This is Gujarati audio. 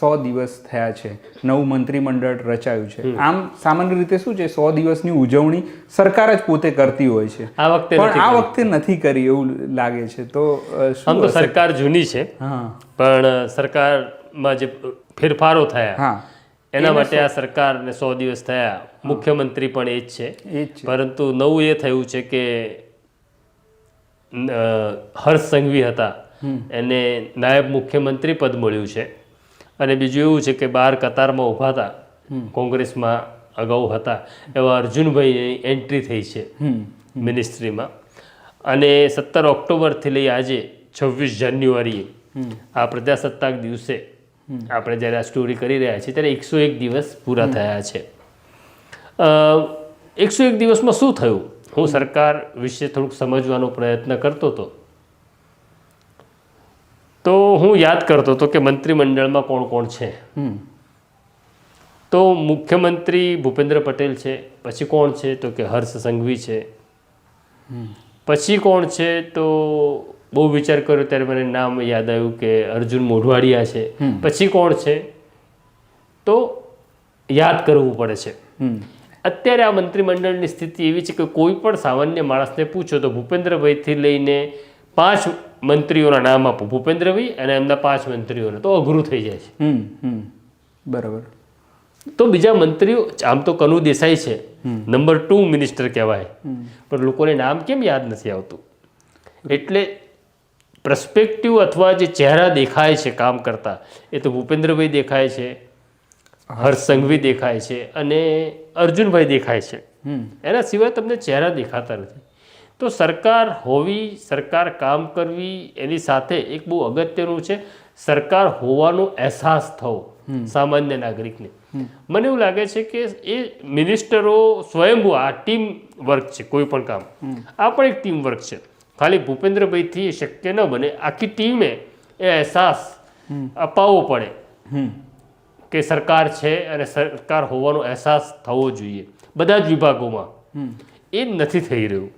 100 દિવસ થયા છે, નવું મંત્રીમંડળ રચાયું છે. આમ સામાન્ય રીતે શું છે, 100 દિવસની ઉજવણી સરકાર જ પોતે કરતી હોય છે, પણ આ વખતે નથી કરી એવું લાગે છે. તો આમ તો સરકાર જૂની છે, પણ સરકારમાં જે ફેરફારો થયા એના માટે આ સરકારને 100 દિવસ થયા. મુખ્યમંત્રી પણ એ જ છે, પરંતુ નવું એ થયું છે કે હર્ષ સંઘવી હતા એને નાયબ મુખ્યમંત્રી પદ મળ્યું છે. અને બીજું એવું છે કે 12 કતારમાં ઊભા હતા, કોંગ્રેસમાં અગાઉ હતા એવા અર્જુનભાઈની એન્ટ્રી થઈ છે મિનિસ્ટ્રીમાં. અને 17 ઓક્ટોબરથી લઈ આજે 26 જાન્યુઆરીએ આ પ્રજાસત્તાક દિવસે આપણે જ્યારે આ સ્ટોરી કરી રહ્યા છીએ ત્યારે 101 દિવસ પૂરા થયા છે. 101 દિવસમાં શું થયું, હું સરકાર વિશે થોડુંક સમજવાનો પ્રયત્ન કરતો હતો. તો હું યાદ કરતો હતો કે મંત્રીમંડળમાં કોણ કોણ છે. તો મુખ્યમંત્રી ભૂપેન્દ્ર પટેલ છે, પછી કોણ છે તો કે હર્ષ સંઘવી છે, પછી કોણ છે તો બહુ વિચાર કર્યો ત્યારે મને નામ યાદ આવ્યું કે અર્જુન મોઢવાડિયા છે, પછી કોણ છે તો યાદ કરવું પડે છે. અત્યારે આ મંત્રીમંડળની સ્થિતિ એવી છે કે કોઈ પણ સામાન્ય માણસને પૂછો તો ભૂપેન્દ્રભાઈથી લઈને 5 મંત્રીઓના નામ આપો, ભૂપેન્દ્રભાઈ અને એમના 5 મંત્રીઓને, તો અઘરું થઈ જાય છે. બરાબર. તો બીજા મંત્રીઓ, આમ તો કનુ દેસાઈ છે, નંબર 2 મિનિસ્ટર કહેવાય, પણ લોકોને નામ કેમ યાદ નથી આવતું? એટલે પર્સપેક્ટિવ અથવા જે ચહેરા દેખાય છે કામ કરતા એ તો ભૂપેન્દ્રભાઈ દેખાય છે, હર્ષ સંઘવી દેખાય છે અને અર્જુનભાઈ દેખાય છે. એના સિવાય તમને ચહેરા દેખાતા નથી. તો સરકાર હોવી, સરકાર કામ કરવી, એની સાથે એક બહુ અગત્યનું છે સરકાર હોવાનો અહેસાસ થવો સામાન્ય નાગરિકને. મને એવું લાગે છે કે એ મિનિસ્ટરો સ્વયંભૂ, આ ટીમ વર્ક છે, કોઈ પણ કામ આ પણ એક ટીમ વર્ક છે. ખાલી ભૂપેન્દ્રભાઈથી એ શક્ય ન બને, આખી ટીમે એ અહેસાસ અપાવવો પડે કે સરકાર છે અને સરકાર હોવાનો અહેસાસ થવો જોઈએ બધા જ વિભાગોમાં. એ નથી થઈ રહ્યું.